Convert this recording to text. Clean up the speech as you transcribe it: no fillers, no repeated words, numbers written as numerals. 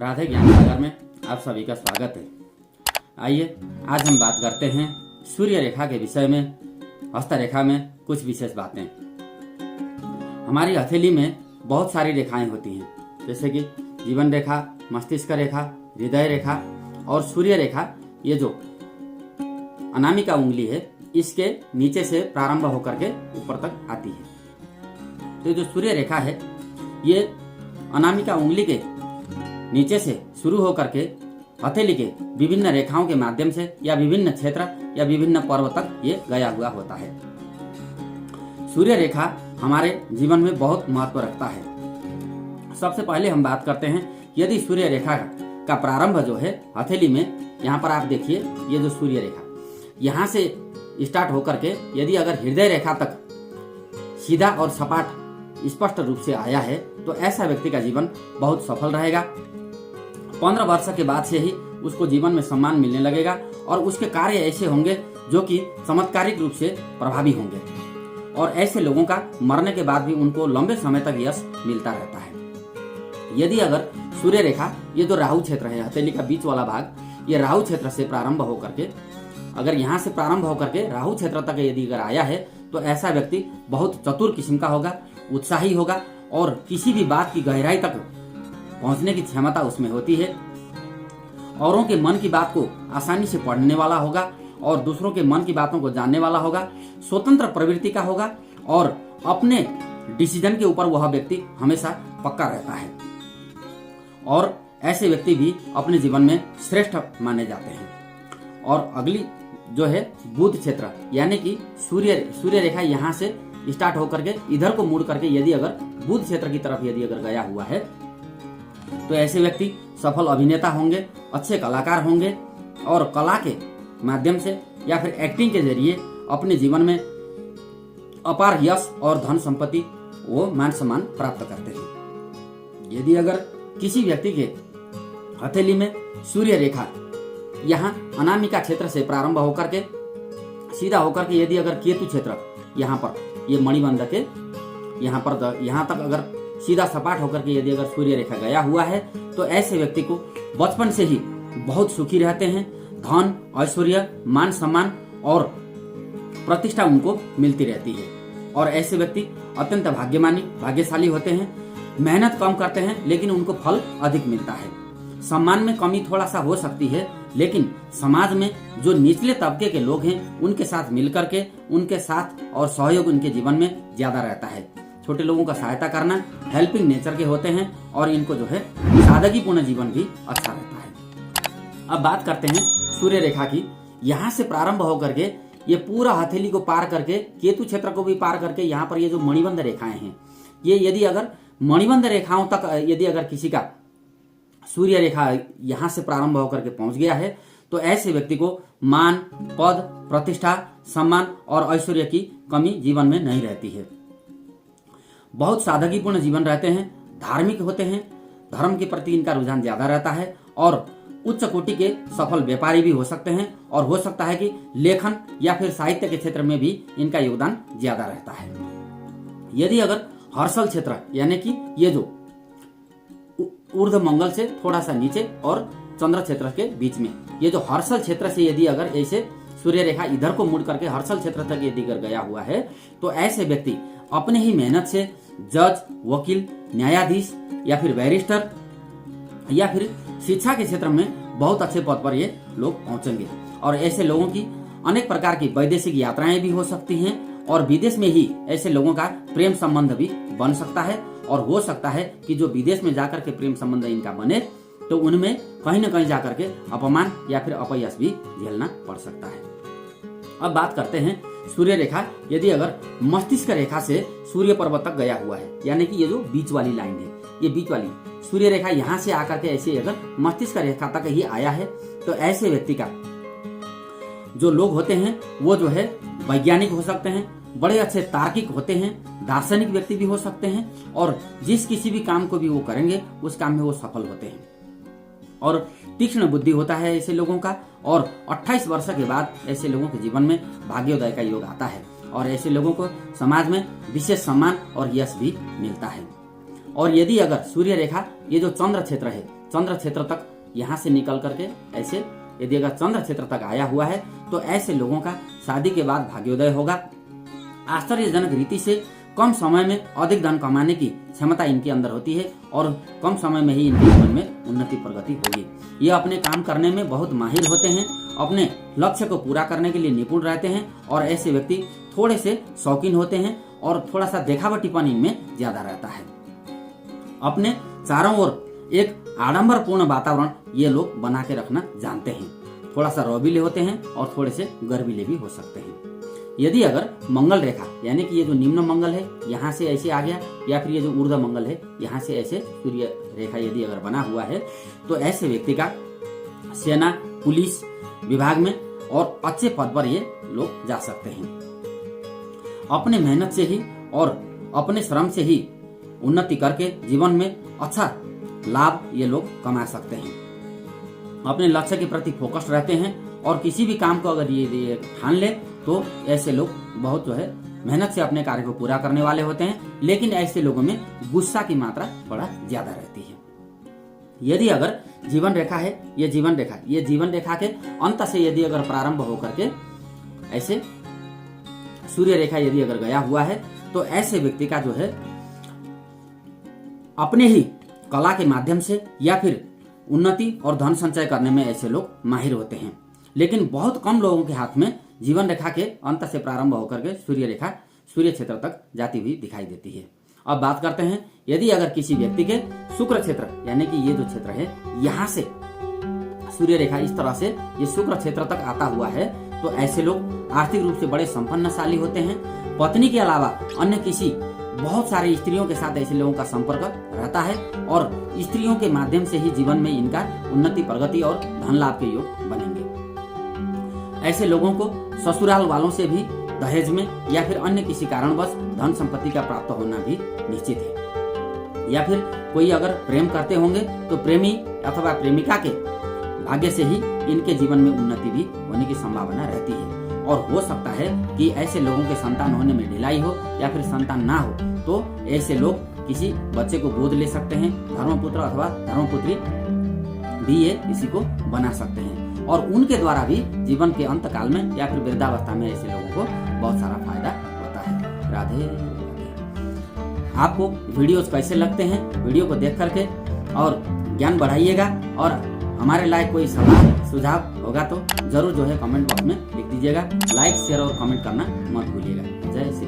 राधे ज्ञान सागर में आप सभी का स्वागत है। आइए आज हम बात करते हैं सूर्य रेखा के विषय में। हस्तरेखा में कुछ विशेष बातें। हमारी हथेली में बहुत सारी रेखाएं होती हैं, जैसे कि जीवन रेखा, मस्तिष्क रेखा, हृदय रेखा और सूर्य रेखा। ये जो अनामिका उंगली है, इसके नीचे से प्रारंभ होकर के ऊपर तक आती है। तो जो सूर्य रेखा है, ये अनामिका उंगली के नीचे से शुरू होकर के हथेली के विभिन्न रेखाओं के माध्यम से या विभिन्न क्षेत्र या विभिन्न पर्व तक ये गया हुआ होता है। सूर्य रेखा हमारे जीवन में बहुत महत्व रखता है। सबसे पहले हम बात करते हैं, यदि सूर्य रेखा का प्रारंभ जो है हथेली में, यहाँ पर आप देखिए ये जो सूर्य रेखा यहाँ से स्टार्ट होकर के यदि अगर हृदय रेखा तक सीधा और सपाट स्पष्ट रूप से आया है, तो ऐसा व्यक्ति का जीवन बहुत सफल रहेगा। 15 वर्ष के बाद से ही उसको जीवन में सम्मान मिलने लगेगा और उसके कार्य ऐसे होंगे जो कि चमत्कारिक रूप से प्रभावी होंगे, और ऐसे लोगों का मरने के बाद भी उनको लंबे समय तक यश मिलता रहता है। यदि अगर सूर्य रेखा, ये जो राहु क्षेत्र है, हथेली का बीच वाला भाग, ये राहु क्षेत्र से प्रारंभ होकर के, अगर यहाँ से प्रारंभ होकर के राहु क्षेत्र तक यदि अगर आया है, तो ऐसा व्यक्ति बहुत चतुर किस्म का होगा, उत्साही होगा और किसी भी बात की गहराई तक पहुंचने की क्षमता उसमें होती है। औरों के मन की बात को आसानी से पढ़ने वाला होगा और दूसरों के मन की बातों को जानने वाला होगा। स्वतंत्र प्रवृत्ति का होगा और अपने डिसीजन के ऊपर वह व्यक्ति हमेशा पक्का रहता है, और ऐसे व्यक्ति भी अपने जीवन में श्रेष्ठ माने जाते हैं। और अगली जो है बुध क्षेत्र, यानी कि सूर्य रेखा यहाँ से स्टार्ट होकर के इधर को मुड़ करके यदि अगर बुध क्षेत्र की तरफ यदि अगर गया हुआ है, तो ऐसे व्यक्ति सफल अभिनेता होंगे, अच्छे कलाकार होंगे और कला के माध्यम से या फिर एक्टिंग के जरिए अपने जीवन में अपार यश और धन संपत्ति वो मान सम्मान प्राप्त करते हैं। यदि अगर किसी व्यक्ति के हथेली में सूर्य रेखा यहाँ अनामिका क्षेत्र से प्रारंभ होकर के सीधा होकर के यदि अगर केतु क्षेत्र यहाँ पर ये मणिबंध के यहाँ तक अगर सीधा सपाट होकर के यदि अगर सूर्य रेखा गया हुआ है, तो ऐसे व्यक्ति को बचपन से ही बहुत सुखी रहते हैं। धन, ऐश्वर्य, मान सम्मान और प्रतिष्ठा उनको मिलती रहती है, और ऐसे व्यक्ति अत्यंत भाग्यशाली होते हैं। मेहनत कम करते हैं लेकिन उनको फल अधिक मिलता है। सम्मान में कमी थोड़ा सा हो सकती है, लेकिन समाज में जो निचले तबके के लोग हैं उनके साथ मिलकर के उनके साथ और सहयोग उनके जीवन में ज्यादा रहता है। छोटे लोगों का सहायता करना, हेल्पिंग नेचर के होते हैं और इनको जो है सादगीपूर्ण जीवन भी अच्छा रहता है। अब बात करते हैं सूर्य रेखा की। यहाँ से प्रारंभ होकर के ये पूरा हथेली को पार करके केतु क्षेत्र को भी पार करके यहाँ पर ये जो मणिबंध रेखाएं हैं, ये यदि अगर मणिबंध रेखाओं तक यदि अगर किसी का सूर्य रेखा यहाँ से प्रारंभ होकर के पहुंच गया है, तो ऐसे व्यक्ति को मान, पद, प्रतिष्ठा, सम्मान और ऐश्वर्य की कमी जीवन में नहीं रहती है। बहुत सादगीपूर्ण जीवन रहते हैं, धार्मिक होते हैं, धर्म के प्रति इनका रुझान ज्यादा रहता है और उच्च कोटि के सफल व्यापारी भी हो सकते हैं, और हो सकता है कि लेखन या फिर साहित्य के क्षेत्र में भी इनका योगदान ज्यादा रहता है। यदि अगर हर्षल क्षेत्र, यानी कि ये जो ऊर्ध्व मंगल से थोड़ा सा नीचे और चंद्र क्षेत्र के बीच में, ये जो हर्षल क्षेत्र से यदि अगर ऐसे सूर्य रेखा इधर को मुड़ करके हर्षल क्षेत्र तक यदि अगर गया हुआ है, तो ऐसे व्यक्ति अपने ही मेहनत से जज, वकील, न्यायाधीश या फिर बैरिस्टर या फिर शिक्षा के क्षेत्र में बहुत अच्छे पद पर ये लोग पहुंचेंगे। और ऐसे लोगों की अनेक प्रकार की वैदेशिक यात्राएं भी हो सकती हैं, और विदेश में ही ऐसे लोगों का प्रेम संबंध भी बन सकता है। और हो सकता है कि जो विदेश में जाकर के प्रेम संबंध इनका बने, तो उनमें कहीं न कहीं जाकर के अपमान या फिर अपयश भी झेलना पड़ सकता है। अब बात करते हैं सूर्य रेखा यदि अगर मस्तिष्क रेखा से सूर्य पर्वत तक गया हुआ है, यानी कि ये जो बीच वाली लाइन है, ये बीच वाली सूर्य रेखा यहाँ से आकर के ऐसे अगर मस्तिष्क रेखा तक ही आया है, तो ऐसे व्यक्ति का जो लोग होते हैं वो जो है वैज्ञानिक हो सकते हैं, बड़े अच्छे तार्किक होते हैं, दार्शनिक व्यक्ति भी हो सकते हैं, और जिस किसी भी काम को भी वो करेंगे उस काम में वो सफल होते हैं। और तीक्ष्ण बुद्धि होता है ऐसे लोगों का, और 28 वर्ष के बाद ऐसे लोगों के जीवन में भाग्योदय का योग आता है, और ऐसे लोगों को समाज में विशेष सम्मान और यश भी मिलता है। और यदि अगर सूर्य रेखा ये जो चंद्र क्षेत्र है चंद्र क्षेत्र तक यहाँ से निकल करके ऐसे यदि अगर चंद्र क्षेत्र तक आया हुआ है तो ऐसे लोगों का शादी के बाद भाग्योदय होगा। आश्चर्यजनक रीति से कम समय में अधिक धन कमाने की क्षमता इनके अंदर होती है और कम समय में ही इनके जीवन में उन्नति प्रगति होगी। ये अपने काम करने में बहुत माहिर होते हैं, अपने लक्ष्य को पूरा करने के लिए निपुण रहते हैं और ऐसे व्यक्ति थोड़े से शौकीन होते हैं और थोड़ा सा देखावटीपन इनमें ज्यादा रहता है। अपने चारों ओर एक आडंबरपूर्ण वातावरण ये लोग बना के रखना जानते हैं। थोड़ा सा रौबीले होते हैं और थोड़े से गर्वीले भी हो सकते हैं। यदि अगर मंगल रेखा यानी कि ये जो निम्न मंगल है यहाँ से ऐसे आ गया या फिर ये जो ऊर्ध्व मंगल है यहाँ से ऐसे सूर्य रेखा यदि अगर बना हुआ है तो ऐसे व्यक्ति का सेना पुलिस विभाग में और अच्छे पद पर ये लोग जा सकते हैं। अपने मेहनत से ही और अपने श्रम से ही उन्नति करके जीवन में अच्छा लाभ ये लोग कमा सकते हैं। अपने लक्ष्य के प्रति फोकस रहते हैं और किसी भी काम को अगर ये ठान ले तो ऐसे लोग बहुत जो है मेहनत से अपने कार्य को पूरा करने वाले होते हैं, लेकिन ऐसे लोगों में गुस्सा की मात्रा थोड़ा ज्यादा रहती है। यदि अगर जीवन रेखा है ये जीवन रेखा के अंत से यदि अगर प्रारंभ होकर के ऐसे सूर्य रेखा यदि अगर गया हुआ है तो ऐसे व्यक्ति का जो है अपने ही कला के माध्यम से या फिर उन्नति और धन संचय करने में ऐसे लोग माहिर होते हैं। लेकिन बहुत कम लोगों के हाथ में जीवन रेखा के अंत से प्रारंभ होकर के सूर्य रेखा सूर्य क्षेत्र तक जाती हुई दिखाई देती है। अब बात करते हैं यदि अगर किसी व्यक्ति के शुक्र क्षेत्र यानी कि ये जो क्षेत्र है यहाँ से सूर्य रेखा इस तरह से ये शुक्र क्षेत्र तक आता हुआ है तो ऐसे लोग आर्थिक रूप से बड़े संपन्नशाली होते हैं। पत्नी के अलावा अन्य किसी बहुत सारे स्त्रियों के साथ ऐसे लोगों का संपर्क रहता है और स्त्रियों के माध्यम से ही जीवन में इनका उन्नति प्रगति और धन लाभ के योग बनेंगे। ऐसे लोगों को ससुराल वालों से भी दहेज में या फिर अन्य किसी कारणवश धन संपत्ति का प्राप्त होना भी निश्चित है। या फिर कोई अगर प्रेम करते होंगे तो प्रेमी अथवा प्रेमिका के भाग्य से ही इनके जीवन में उन्नति भी होने की संभावना रहती है। और हो सकता है कि ऐसे लोगों के संतान होने में ढिलाई हो या फिर संतान ना हो तो ऐसे लोग किसी बच्चे को गोद ले सकते हैं। धर्मपुत्र अथवा धर्मपुत्री भी ये किसी को बना सकते हैं और उनके द्वारा भी जीवन के अंत काल में या फिर वृद्धावस्था में ऐसे लोगों को बहुत सारा फायदा होता है। राधे राधे। आपको वीडियोस कैसे लगते हैं वीडियो को देख करके और ज्ञान बढ़ाइएगा और हमारे लायक कोई सलाह सुझाव होगा तो जरूर जो है कमेंट बॉक्स में लिख दीजिएगा। लाइक शेयर और कमेंट करना मत भूलिएगा। जय श्री